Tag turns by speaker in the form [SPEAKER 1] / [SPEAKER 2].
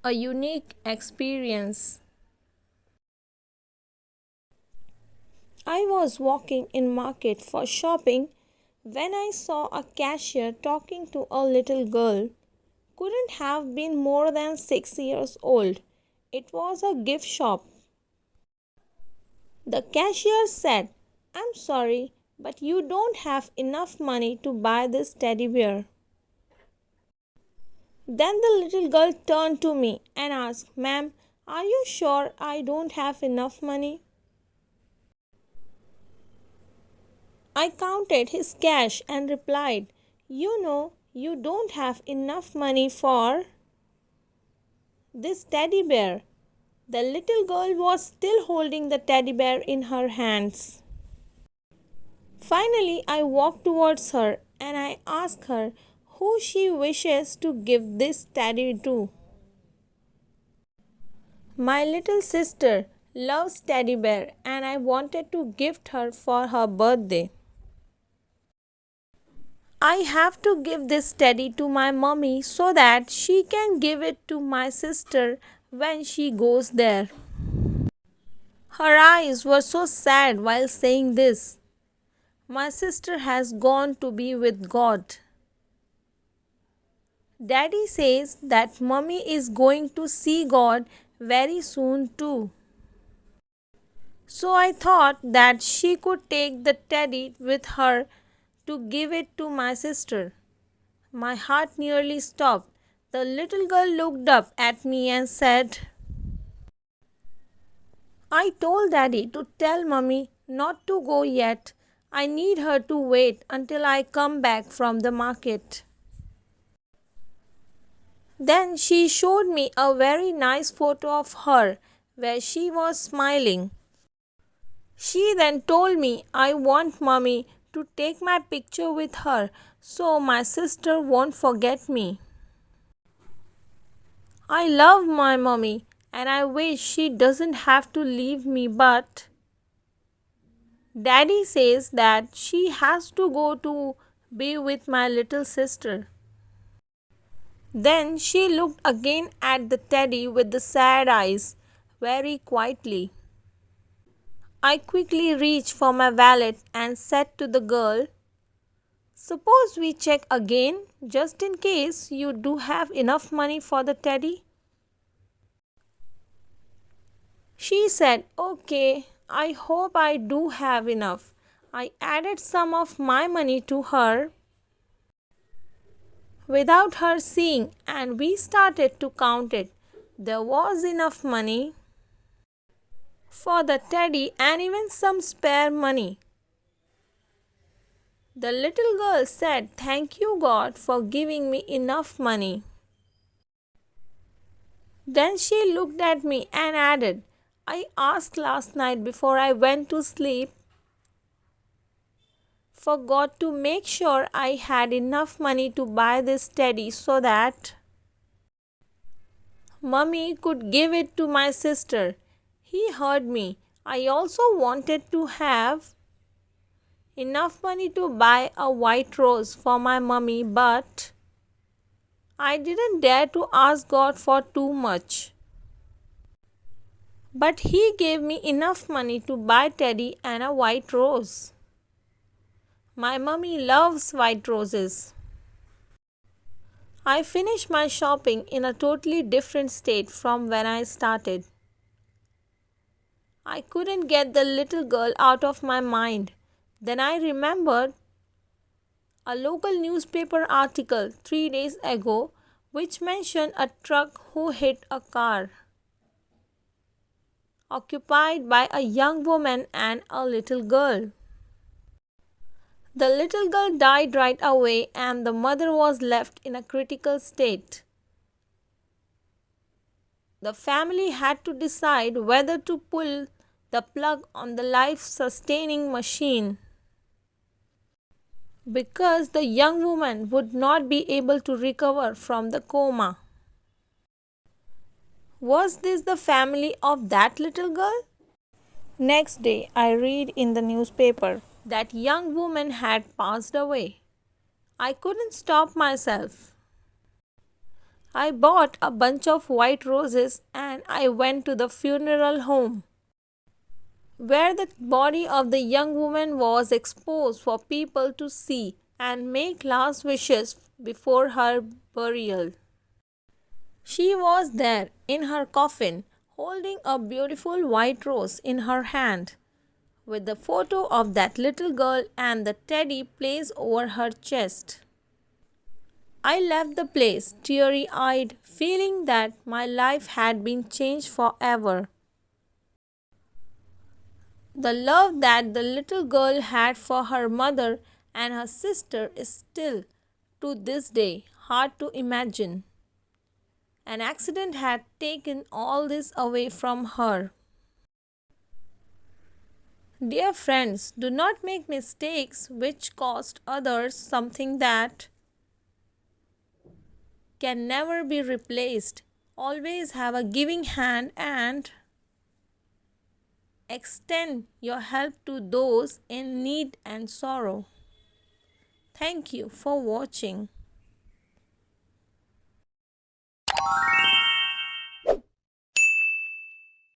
[SPEAKER 1] a unique experience. I was walking in market for shopping when I saw a cashier talking to a little girl. Couldn't have been more than 6 years old. It was a gift shop. The cashier said, "I'm sorry, but you don't have enough money to buy this teddy bear." Then the little girl turned to me and asked, "Ma'am, are you sure I don't have enough money?" I counted his cash and replied, "You know, you don't have enough money for this teddy bear." The little girl was still holding the teddy bear in her hands. Finally, I walked towards her and I asked her who she wishes to give this teddy to. My little sister loves teddy bear and I wanted to gift her for her birthday. I have to give this teddy to my mommy so that she can give it to my sister when she goes there. Her eyes were so sad while saying this. My sister has gone to be with God. Daddy says that mommy is going to see God very soon too. So I thought that she could take the teddy with her to give it to my sister. My heart nearly stopped. The little girl looked up at me and said, "I told Daddy to tell Mummy not to go yet. I need her to wait until I come back from the market." Then she showed me a very nice photo of her where she was smiling. She then told me I want Mummy to take my picture with her so my sister won't forget me. I love my mummy and I wish she doesn't have to leave me, but Daddy says that she has to go to be with my little sister. Then she looked again at the teddy with the sad eyes very quietly. I quickly reached for my wallet and said to the girl, "Suppose we check again just in case you do have enough money for the teddy?" She said, "Okay, I hope I do have enough." I added some of my money to her without her seeing and we started to count it. There was enough money for the teddy and even some spare money. The little girl said, "Thank you, God, for giving me enough money." Then she looked at me and added, "I asked last night before I went to sleep for God to make sure I had enough money to buy this teddy so that Mummy could give it to my sister." He heard me. I also wanted to have enough money to buy a white rose for my mummy, but I didn't dare to ask God for too much. But He gave me enough money to buy Teddy and a white rose. My mummy loves white roses. I finished my shopping in a totally different state from when I started. I couldn't get the little girl out of my mind. Then I remembered a local newspaper article 3 days ago which mentioned a truck who hit a car occupied by a young woman and a little girl. The little girl died right away and the mother was left in a critical state. The family had to decide whether to pull the plug on the life sustaining machine because the young woman would not be able to recover from the coma. Was this the family of that little girl? Next day, I read in the newspaper that young woman had passed away. I couldn't stop myself. I bought a bunch of white roses and I went to the funeral home, where the body of the young woman was exposed for people to see and make last wishes before her burial. She was there in her coffin, holding a beautiful white rose in her hand, with the photo of that little girl and the teddy placed over her chest. I left the place teary eyed, feeling that my life had been changed forever. The love that the little girl had for her mother and her sister is still, to this day, hard to imagine. An accident had taken all this away from her. Dear friends, do not make mistakes which cost others something that can never be replaced. Always have a giving hand and extend your help to those in need and sorrow. Thank you for watching.